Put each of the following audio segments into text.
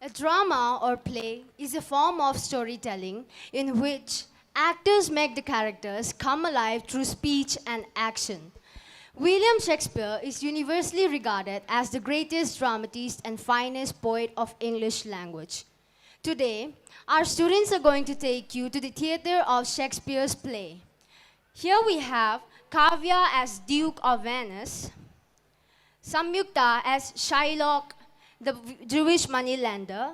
A drama or play is a form of storytelling in which actors make the characters come alive through speech and action. William Shakespeare is universally regarded as the greatest dramatist and finest poet of English language. Today, our students are going to take you to the theater of Shakespeare's play. Here we have Kavya as Duke of Venice, Samyukta as Shylock, the Jewish moneylender,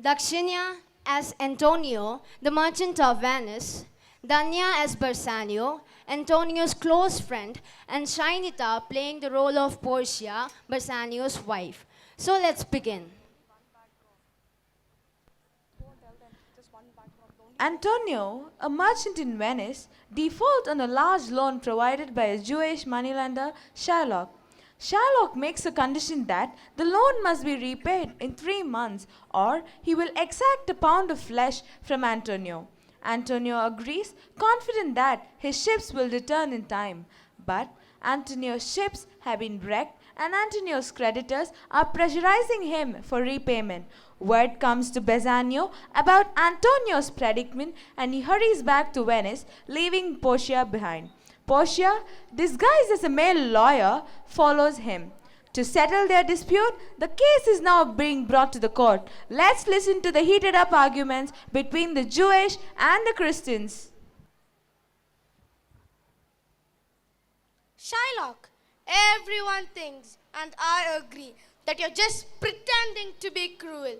Dakshinya as Antonio, the merchant of Venice, Danya as Barsanio, Antonio's close friend, and Shainita playing the role of Portia, Barsanio's wife. So let's begin. Antonio, a merchant in Venice, defaults on a large loan provided by a Jewish moneylender, Shylock. Shylock makes a condition that the loan must be repaid in 3 months or he will exact a pound of flesh from Antonio. Antonio agrees, confident that his ships will return in time. But Antonio's ships have been wrecked and Antonio's creditors are pressurizing him for repayment. Word comes to Bassanio about Antonio's predicament and he hurries back to Venice, leaving Portia behind. Portia, disguised as a male lawyer, follows him. To settle their dispute, the case is now being brought to the court. Let's listen to the heated up arguments between the Jewish and the Christians. Shylock, everyone thinks, and I agree, that you're just pretending to be cruel.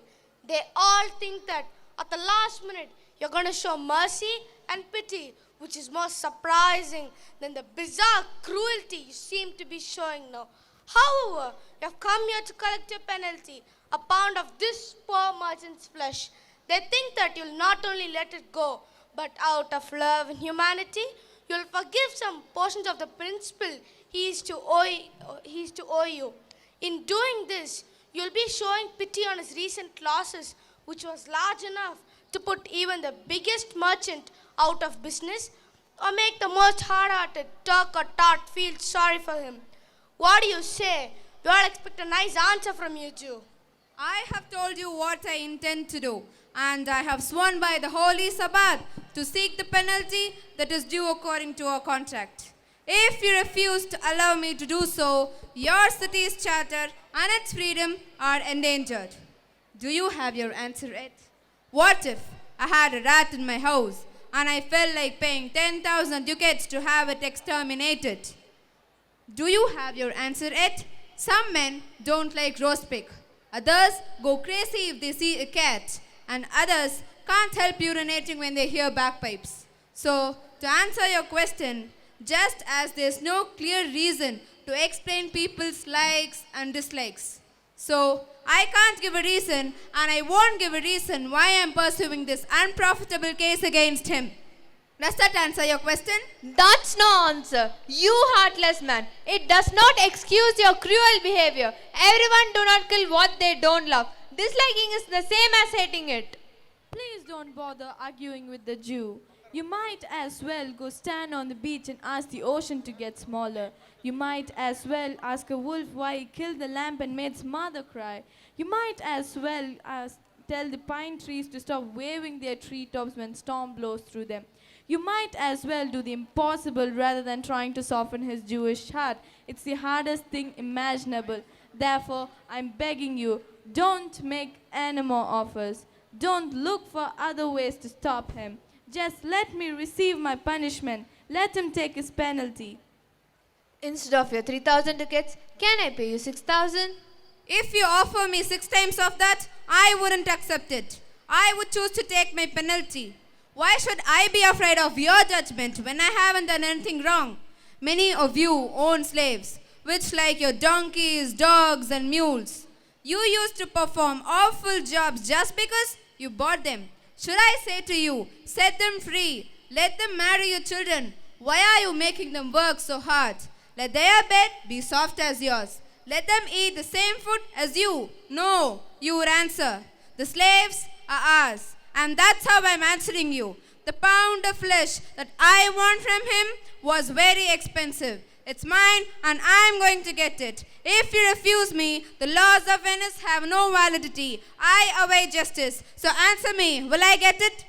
They all think that at the last minute you're going to show mercy and pity, which is more surprising than the bizarre cruelty you seem to be showing now. However, you have come here to collect your penalty, a pound of this poor merchant's flesh. They think that you'll not only let it go, but out of love and humanity, you'll forgive some portions of the principal he is to owe you. In doing this, you'll be showing pity on his recent losses, which was large enough to put even the biggest merchant out of business, or make the most hard-hearted Turk or Tart feel sorry for him. What do you say? We all expect a nice answer from you, Jew. I have told you what I intend to do, and I have sworn by the Holy Sabbath to seek the penalty that is due according to our contract. If you refuse to allow me to do so, your city's charter and its freedom are endangered. Do you have your answer yet? What if I had a rat in my house and I felt like paying 10,000 ducats to have it exterminated? Do you have your answer yet? Some men don't like roast pig. Others go crazy if they see a cat. And others can't help urinating when they hear bagpipes. So, to answer your question, just as there's no clear reason to explain people's likes and dislikes. So, I can't give a reason and I won't give a reason why I'm pursuing this unprofitable case against him. Does that answer your question? That's no answer. You heartless man. It does not excuse your cruel behavior. Everyone do not kill what they don't love. Disliking is the same as hating it. Please don't bother arguing with the Jew. You might as well go stand on the beach and ask the ocean to get smaller. You might as well ask a wolf why he killed the lamb and made its mother cry. You might as well tell the pine trees to stop waving their treetops when storm blows through them. You might as well do the impossible rather than trying to soften his Jewish heart. It's the hardest thing imaginable. Therefore, I'm begging you, don't make any more offers. Don't look for other ways to stop him. Just let me receive my punishment. Let him take his penalty. Instead of your 3,000 ducats, can I pay you 6,000? If you offer me 6 times of that, I wouldn't accept it. I would choose to take my penalty. Why should I be afraid of your judgment when I haven't done anything wrong? Many of you own slaves, which like your donkeys, dogs, and mules. You used to perform awful jobs just because you bought them. Should I say to you, set them free, let them marry your children? Why are you making them work so hard? Let their bed be soft as yours. Let them eat the same food as you. No, you would answer, the slaves are ours. And that's how I'm answering you. The pound of flesh that I want from him was very expensive. It's mine and I'm going to get it. If you refuse me, the laws of Venice have no validity. I await justice. So answer me, will I get it?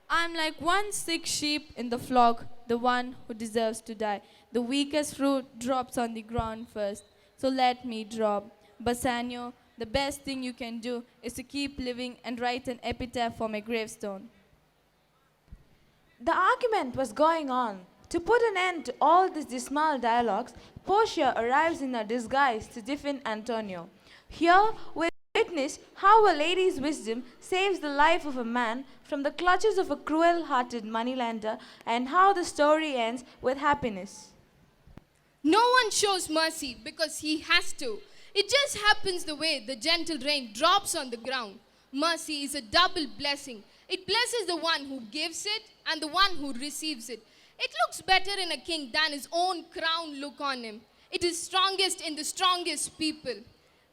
I'm like one sick sheep in the flock, the one who deserves to die. The weakest fruit drops on the ground first. So let me drop. Bassanio, the best thing you can do is to keep living and write an epitaph for my gravestone. The argument was going on. To put an end to all these dismal dialogues, Portia arrives in a disguise to defend Antonio. Here we witness how a lady's wisdom saves the life of a man from the clutches of a cruel-hearted moneylender, and how the story ends with happiness. No one shows mercy because he has to. It just happens the way the gentle rain drops on the ground. Mercy is a double blessing. It blesses the one who gives it and the one who receives it. It looks better in a king than his own crown look on him. It is strongest in the strongest people.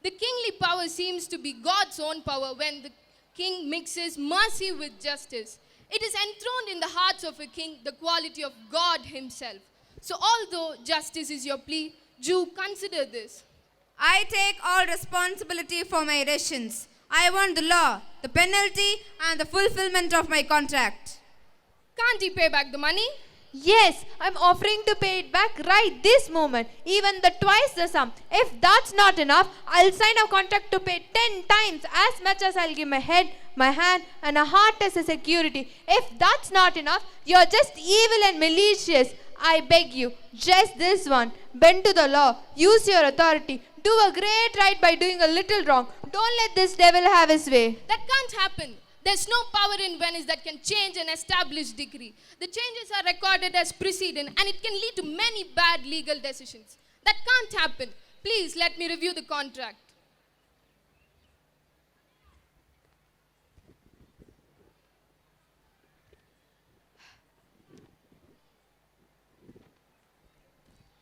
The kingly power seems to be God's own power when the king mixes mercy with justice. It is enthroned in the hearts of a king, the quality of God himself. So although justice is your plea, Jew, consider this. I take all responsibility for my rations. I want the law, the penalty, and the fulfillment of my contract. Can't he pay back the money? Yes, I'm offering to pay it back right this moment, even the twice the sum. If that's not enough, I'll sign a contract to pay 10 times as much as I'll give my head, my hand, and a heart as a security. If that's not enough, you're just evil and malicious. I beg you, just this one. Bend to the law. Use your authority. Do a great right by doing a little wrong. Don't let this devil have his way. That can't happen. There's no power in Venice that can change an established decree. The changes are recorded as precedent and it can lead to many bad legal decisions. That can't happen. Please let me review the contract.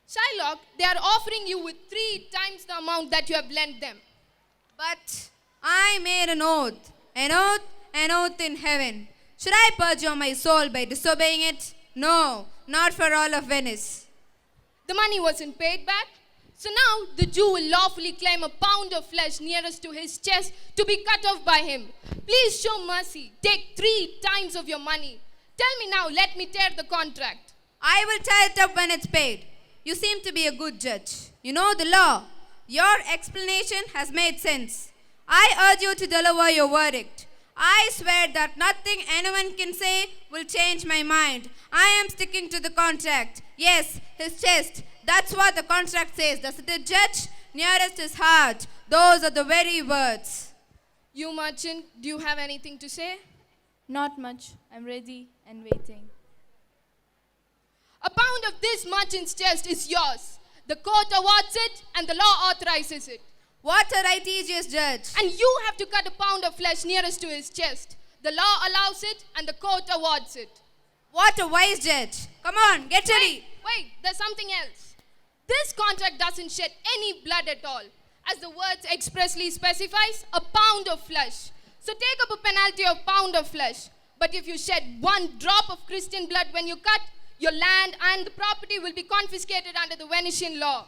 Shylock, they are offering you with 3 times the amount that you have lent them. But I made an oath in heaven. Should I perjure my soul by disobeying it? No, not for all of Venice. The money wasn't paid back. So now the Jew will lawfully claim a pound of flesh nearest to his chest to be cut off by him. Please show mercy. Take 3 times of your money. Tell me now, let me tear the contract. I will tie it up when it's paid. You seem to be a good judge. You know the law. Your explanation has made sense. I urge you to deliver your verdict. I swear that nothing anyone can say will change my mind. I am sticking to the contract. Yes, his chest. That's what the contract says. Doesn't it, Judge? Nearest his heart. Those are the very words. You merchant, do you have anything to say? Not much. I'm ready and waiting. A pound of this merchant's chest is yours. The court awards it and the law authorizes it. What a righteous judge. And you have to cut a pound of flesh nearest to his chest. The law allows it and the court awards it. What a wise judge. Come on, get ready. Wait, there's something else. This contract doesn't shed any blood at all. As the words expressly specifies, a pound of flesh. So take up a penalty of pound of flesh. But if you shed 1 drop of Christian blood when you cut, your land and the property will be confiscated under the Venetian law.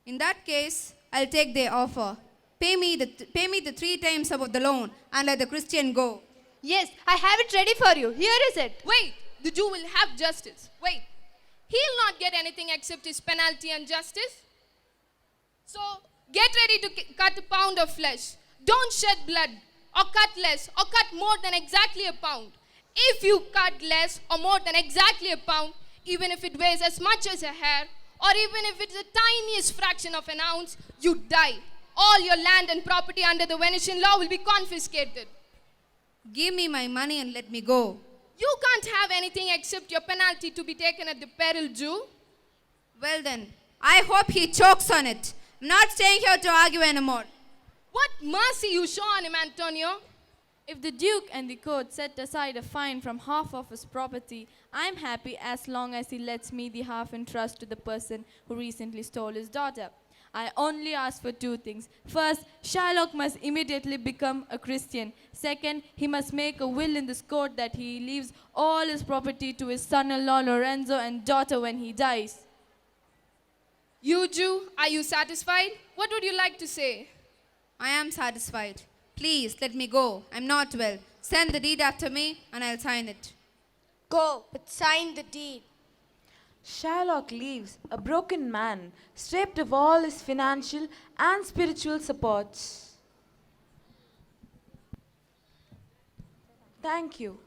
In that case, I'll take their offer. Pay me the 3 times of the loan and let the Christian go. Yes, I have it ready for you. Here is it. Wait, the Jew will have justice. Wait, he'll not get anything except his penalty and justice. So get ready to cut a pound of flesh. Don't shed blood or cut less or cut more than exactly a pound. If you cut less or more than exactly a pound, even if it weighs as much as a hair, or even if it's the tiniest fraction of an ounce, you die. All your land and property under the Venetian law will be confiscated. Give me my money and let me go. You can't have anything except your penalty to be taken at the peril, Jew. Well then, I hope he chokes on it. I'm not staying here to argue anymore. What mercy you show on him, Antonio. If the Duke and the court set aside a fine from half of his property, I'm happy as long as he lets me the half in trust to the person who recently stole his daughter. I only ask for 2 things. First, Shylock must immediately become a Christian. Second, he must make a will in this court that he leaves all his property to his son-in-law Lorenzo and daughter when he dies. You, Jew, are you satisfied? What would you like to say? I am satisfied. Please let me go. I'm not well. Send the deed after me and I'll sign it. Go, but sign the deed. Shylock leaves, a broken man, stripped of all his financial and spiritual supports. Thank you.